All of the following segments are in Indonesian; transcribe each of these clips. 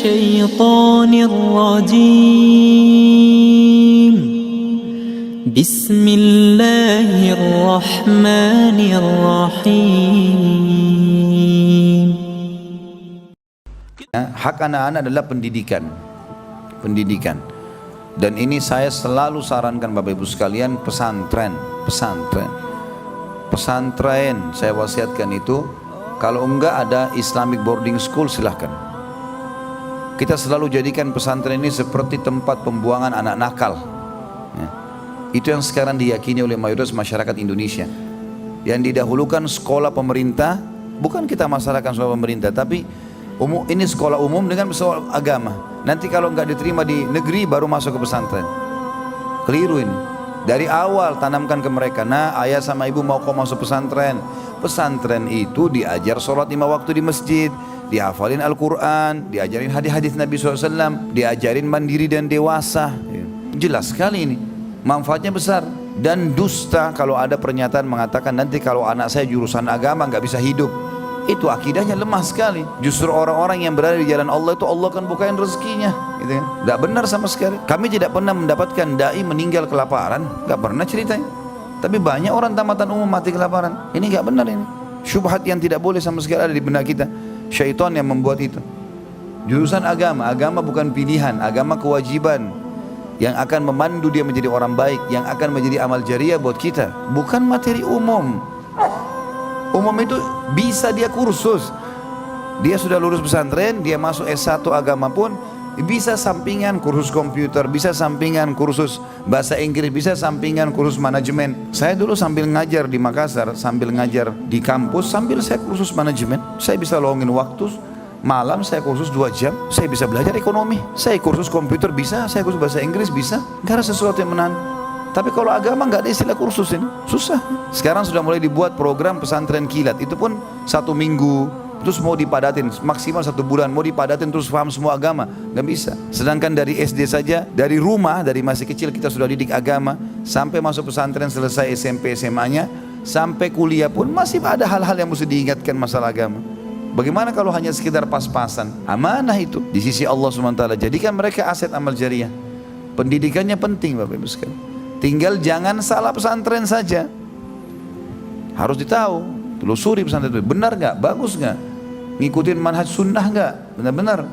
الشيطان الرجيم بسم الله الرحمن الرحيم. Hak anak-anak adalah pendidikan. Dan ini saya selalu sarankan Bapak Ibu sekalian, pesantren saya wasiatkan itu. Kalau enggak ada Islamic boarding school silahkan. Kita selalu jadikan pesantren ini seperti tempat pembuangan anak nakal ya. Itu yang sekarang diyakini oleh mayoritas masyarakat Indonesia. Yang didahulukan sekolah pemerintah, bukan kita masalahkan sekolah pemerintah, tapi ini sekolah umum dengan sekolah agama. Nanti kalau enggak diterima di negeri baru masuk ke pesantren. Keliru ini. Dari awal tanamkan ke mereka, nah ayah sama ibu mau kau masuk pesantren. Pesantren itu diajar sholat 5 waktu di masjid, dihafalin Al-Quran, diajarin hadis-hadis Nabi SAW, diajarin mandiri dan dewasa. Jelas sekali ini, manfaatnya besar. Dan dusta kalau ada pernyataan mengatakan nanti kalau anak saya jurusan agama nggak bisa hidup. Itu akidahnya lemah sekali. Justru orang-orang yang berada di jalan Allah itu Allah akan bukain rezekinya gitu kan? Tidak benar sama sekali. Kami tidak pernah mendapatkan dai meninggal kelaparan, nggak pernah ceritanya. Tapi banyak orang tamatan umum mati kelaparan. Ini nggak benar ini. Syubhat yang tidak boleh sama sekali ada di benak kita. Syaitan yang membuat itu. Jurusan agama, agama bukan pilihan, agama kewajiban yang akan memandu dia menjadi orang baik, yang akan menjadi amal jariah buat kita, bukan materi umum. Umum itu bisa dia kursus. Dia sudah lulus pesantren, dia masuk S1 agama pun bisa sampingan kursus komputer, bisa sampingan kursus bahasa Inggris, bisa sampingan kursus manajemen. Saya dulu sambil ngajar di Makassar, sambil ngajar di kampus, sambil saya kursus manajemen. Saya bisa luangin waktu, malam saya kursus 2 jam, saya bisa belajar ekonomi. Saya kursus komputer bisa, saya kursus bahasa Inggris bisa. Gak ada sesuatu yang menahan. Tapi kalau agama nggak ada istilah kursus ini, susah. Sekarang sudah mulai dibuat program pesantren kilat, itu pun 1 minggu, terus mau dipadatin maksimal 1 bulan, mau dipadatin terus paham semua agama, nggak bisa. Sedangkan dari SD saja, dari rumah, dari masih kecil kita sudah didik agama, sampai masuk pesantren selesai SMP SMA-nya, sampai kuliah pun masih ada hal-hal yang mesti diingatkan masalah agama. Bagaimana kalau hanya sekedar pas-pasan? Amanah itu di sisi Allah SWT. Jadikan mereka aset amal jariah. Pendidikannya penting Bapak Ibu sekalian. Tinggal jangan salah pesantren saja. Harus ditahu, telusuri pesantren itu benar nggak, bagus nggak, ngikutin manhaj sunnah nggak, benar-benar.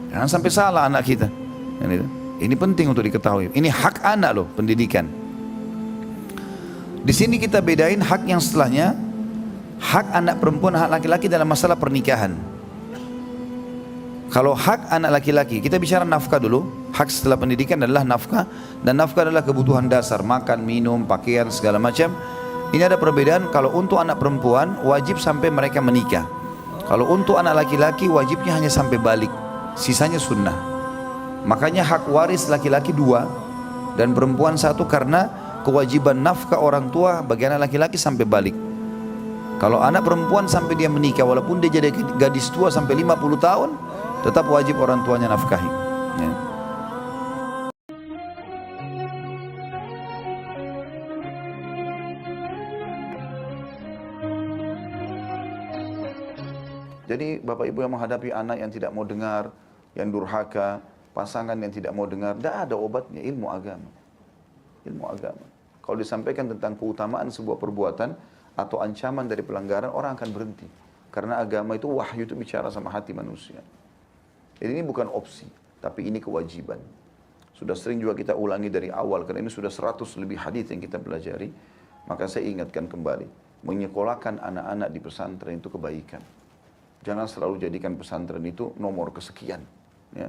Jangan sampai salah anak kita. Ini penting untuk diketahui. Ini hak anak loh, pendidikan. Di sini kita bedain hak yang setelahnya, hak anak perempuan, hak laki-laki dalam masalah pernikahan. Kalau hak anak laki-laki, kita bicara nafkah dulu. Hak setelah pendidikan adalah nafkah, dan nafkah adalah kebutuhan dasar, makan, minum, pakaian, segala macam. Ini ada perbedaan. Kalau untuk anak perempuan wajib sampai mereka menikah. Kalau untuk anak laki-laki wajibnya hanya sampai balik, sisanya sunnah. Makanya hak waris laki-laki 2 dan perempuan 1, karena kewajiban nafkah orang tua bagi anak laki-laki sampai balik. Kalau anak perempuan sampai dia menikah, walaupun dia jadi gadis tua sampai 50 tahun, tetap wajib orang tuanya nafkahi ya. Jadi Bapak Ibu yang menghadapi anak yang tidak mau dengar, yang durhaka, pasangan yang tidak mau dengar, tidak ada obatnya, ilmu agama. Ilmu agama. Kalau disampaikan tentang keutamaan sebuah perbuatan atau ancaman dari pelanggaran, orang akan berhenti. Karena agama itu wahyu, itu bicara sama hati manusia. Jadi ini bukan opsi, tapi ini kewajiban. Sudah sering juga kita ulangi dari awal, karena ini sudah 100 lebih hadis yang kita pelajari. Maka saya ingatkan kembali, menyekolahkan anak-anak di pesantren itu kebaikan. Jangan selalu jadikan pesantren itu nomor kesekian. Ya.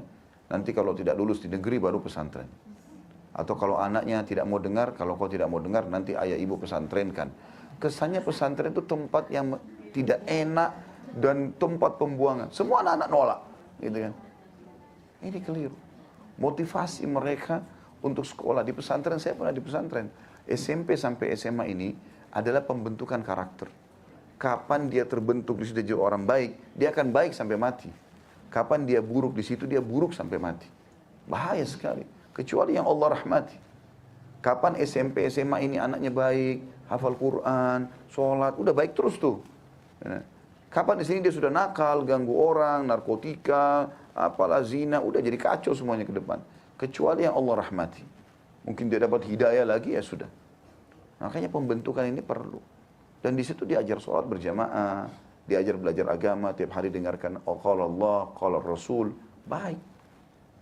Nanti kalau tidak lulus di negeri baru pesantren. Atau kalau anaknya tidak mau dengar, kalau kau tidak mau dengar nanti ayah ibu pesantrenkan. Kesannya pesantren itu tempat yang tidak enak dan tempat pembuangan. Semua anak-anak nolak. Gitu kan. Ini keliru. Motivasi mereka untuk sekolah di pesantren, saya pernah di pesantren. SMP sampai SMA ini adalah pembentukan karakter. Kapan dia terbentuk di situ jadi orang baik, dia akan baik sampai mati. Kapan dia buruk di situ, dia buruk sampai mati. Bahaya sekali. Kecuali yang Allah rahmati. Kapan SMP, SMA ini anaknya baik, hafal Quran, sholat, udah baik terus tuh. Kapan di sini dia sudah nakal, ganggu orang, narkotika, apalah zina, udah jadi kacau semuanya ke depan. Kecuali yang Allah rahmati. Mungkin dia dapat hidayah lagi, ya sudah. Makanya pembentukan ini perlu. Dan di situ diajar sholat berjamaah, diajar belajar agama, tiap hari dengarkan qala Allah, qala Rasul. Baik.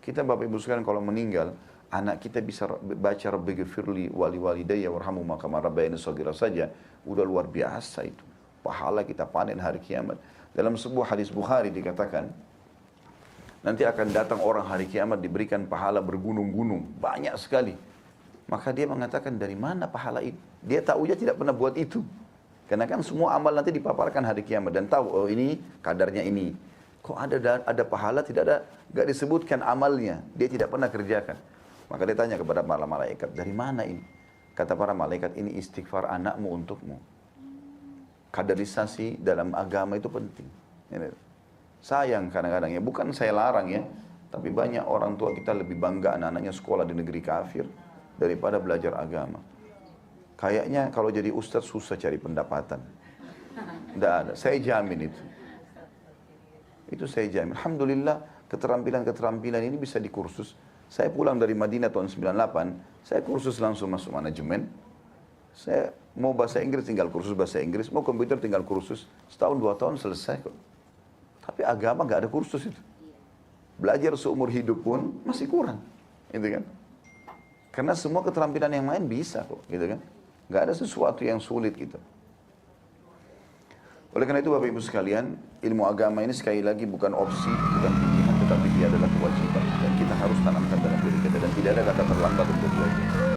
Kita Bapak Ibu sekalian kalau meninggal, anak kita bisa baca Rabbighfirli wali walidayya warhamhuma kama rabbayani shaghira saja, udah luar biasa itu. Pahala kita panen hari kiamat. Dalam sebuah hadis Bukhari dikatakan, nanti akan datang orang hari kiamat diberikan pahala bergunung-gunung, banyak sekali. Maka dia mengatakan, dari mana pahala itu? Dia tahu dia tidak pernah buat itu. Karena kan semua amal nanti dipaparkan hari kiamat dan tahu, oh ini kadarnya ini. Kok ada pahala tidak ada, gak disebutkan amalnya, dia tidak pernah kerjakan. Maka dia tanya kepada para malaikat, dari mana ini? Kata para malaikat, ini istighfar anakmu untukmu. Kaderisasi dalam agama itu penting. Sayang kadang-kadang ya, bukan saya larang ya, tapi banyak orang tua kita lebih bangga anak-anaknya sekolah di negeri kafir daripada belajar agama. Kayaknya kalau jadi ustadz susah cari pendapatan. Tidak ada, saya jamin itu. Itu saya jamin. Alhamdulillah keterampilan-keterampilan ini bisa dikursus. Saya pulang dari Madinah tahun 98, saya kursus langsung masuk manajemen. Saya mau bahasa Inggris tinggal kursus bahasa Inggris, mau komputer tinggal kursus. Setahun 2 tahun selesai kok. Tapi agama nggak ada kursus itu. Belajar seumur hidup pun masih kurang. Gitu kan? Karena semua keterampilan yang lain bisa kok. Gitu kan? Nggak ada sesuatu yang sulit gitu. Oleh karena itu Bapak Ibu sekalian, ilmu agama ini sekali lagi bukan opsi, bukan pilihan, tetapi dia adalah kewajiban. Dan kita harus tanamkan dalam diri kita. Dan tidak ada kata terlambat untuk belajar.